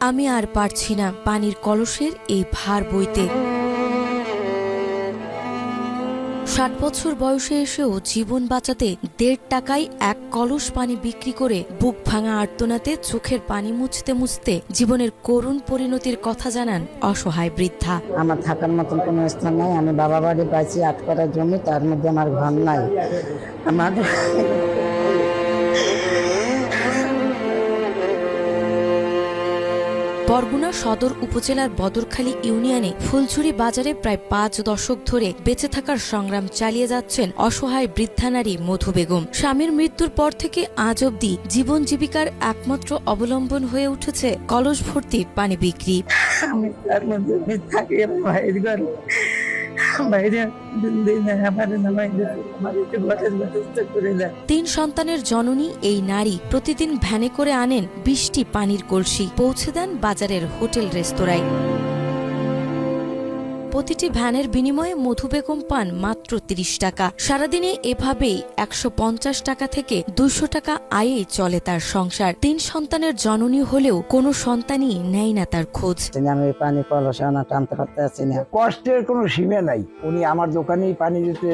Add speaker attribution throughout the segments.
Speaker 1: আমি আর পারছি না পানির কলসের এই ভার বইতে। ৬০ বছর বয়সে এসেও জীবন বাঁচাতে ১.৫ টাকায় এক কলস পানি বিক্রি করে বুক ভাঙা আর্তনাতে চোখের পানি মুছতে মুছতে জীবনের করুণ পরিণতির কথা জানান অসহায় বৃদ্ধা।
Speaker 2: আমার থাকার মতন কোনো স্থান নাই। আমি বাবা বাড়ি পাইছি ৮ কাঠা জমি, তার মধ্যে আমার ঘর নাই। আমার
Speaker 1: বরগুনা সদর উপজেলার বদরখালী ইউনিয়নে ফুলঝুরি বাজারে প্রায় ৫ দশক ধরে বেঁচে থাকার সংগ্রাম চালিয়ে যাচ্ছেন অসহায় বৃদ্ধা নারী মধু বেগম। স্বামীর মৃত্যুর পর থেকে আজ অবধি জীবন জীবিকার একমাত্র অবলম্বন হয়ে উঠেছে কলস ভর্তি পানি বিক্রি।
Speaker 2: আমি তার মধ্যে থাকি বাইরে ঘর বাইরে
Speaker 1: ৩ সন্তানের জননী এই নারী প্রতিদিন ভ্যানে করে আনেন ২০টি পানির কলসি, পৌঁছে দেন বাজারের হোটেল রেস্তোরাঁয়। প্রতিটি ভ্যানের বিনিময়ে মধু বেগম পান মাত্র ৩০ টাকা। সারাদিনে এভাবেই ১৫০ টাকা থেকে ২০০ টাকা আয়েই চলে তার সংসার। ৩ সন্তানের জননী হলেও কোনো সন্তানই নেয় না তার খোঁজ।
Speaker 2: আমি পানি কলসে আনা টানতে পারতে আছি না।
Speaker 3: কষ্টের কোনো সীমা নাই। উনি আমার দোকানেই পানি দিতে,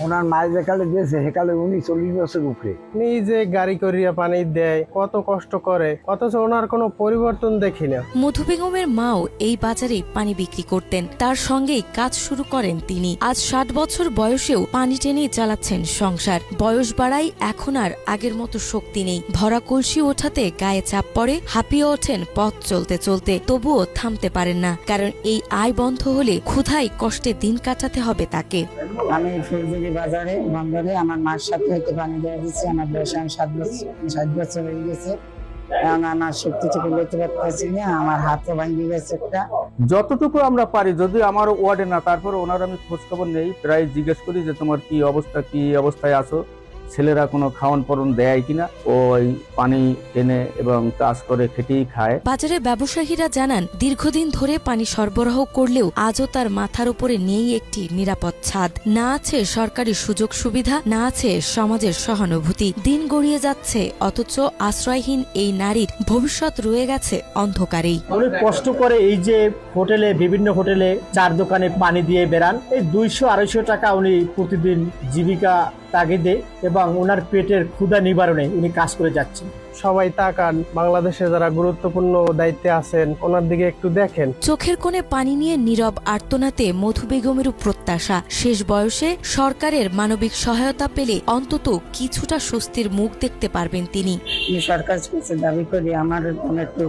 Speaker 3: ওনার মায়ের যেকালে দিয়েছে সেকালে উনি ৪০ বছর উপরে।
Speaker 4: উনি যে গাড়ি করিয়া পানি দেয়, কত কষ্ট করে, অথচ ওনার কোনো পরিবর্তন দেখি না।
Speaker 1: মধু বেগমের মাও এই বাজারে পানি বিক্রি করতেন, তার সঙ্গেই কাজ শুরু করেন তিনি। আজ ৬০ বছর বয়সেও পানি টেনেই চালাচ্ছেন সংসার। বয়স বাড়াই এখন আর আগের মতো শক্তি নেই। ভরা কলসি ওঠাতে গায়ে চাপ পড়ে, হাঁপিয়ে ওঠেন পথ চলতে চলতে, তবুও থামতে পারেন না, কারণ এই আয় বন্ধ হলে ক্ষুধায় কষ্টে দিন কাটাতে হবে তাকে।
Speaker 2: আমি ফুলঝুরি বাজারে বন্দরে আমার মার সাথে হইতে পানি দেওয়া দিচ্ছি। আমার বয়স ৬০ বছর হয়ে গেছে। আমার শক্তিটুকু লইতে পারতেছি না, আমার হাতও ভাঙে গেছে একটা।
Speaker 5: যতটুকু আমরা পারি, যদি আমার ওয়ার্ডে না, তারপর ওনার আমি খোঁজ খবর নেই, প্রায় জিজ্ঞেস করি যে তোমার কি অবস্থা, কি অবস্থায় আছো, ছেলেরা কোনো খাওয়ান পরন দেয় কিনা। ওই পানি এনে এবং কাজ করে খেটেই খায়।
Speaker 1: বাজারের ব্যবসায়ীরা জানান, দীর্ঘদিন ধরে পানি সরবরাহ করলেও আজও তার মাথার উপরে নেই একটি নিরাপদ ছাদ, না আছে সরকারি সুযোগ সুবিধা, না আছে সমাজের সহানুভূতি। দিন গড়িয়ে যাচ্ছে, অথচ আশ্রয়হীন এই নারীর ভবিষ্যৎ রয়ে গেছে অন্ধকারেই।
Speaker 6: অনেক কষ্ট করে এই যে হোটেলে, বিভিন্ন হোটেলে চার দোকানে পানি দিয়ে বেড়ান, এই ২০০-২৫০ টাকা উনি প্রতিদিন জীবিকা তাগিদে এবং ওনার পেটের ক্ষুধা নিবারণে উনি কাজ করে যাচ্ছেন।
Speaker 4: সবাই তাকান, বাংলাদেশে যারা গুরুত্বপূর্ণ দায়িত্বে আছেন ওনার দিকে একটু দেখেন।
Speaker 1: চোখের কোণে পানি নিয়ে নীরব আর্তনাতে মধু বেগমেরও প্রত্যাশা, শেষ বয়সে সরকারের মানবিক সহায়তা পেলে অন্তত কিছুটা স্বস্তির মুখ দেখতে পারবেন তিনি।
Speaker 2: সরকার কাছে দাবি করি আমার একটু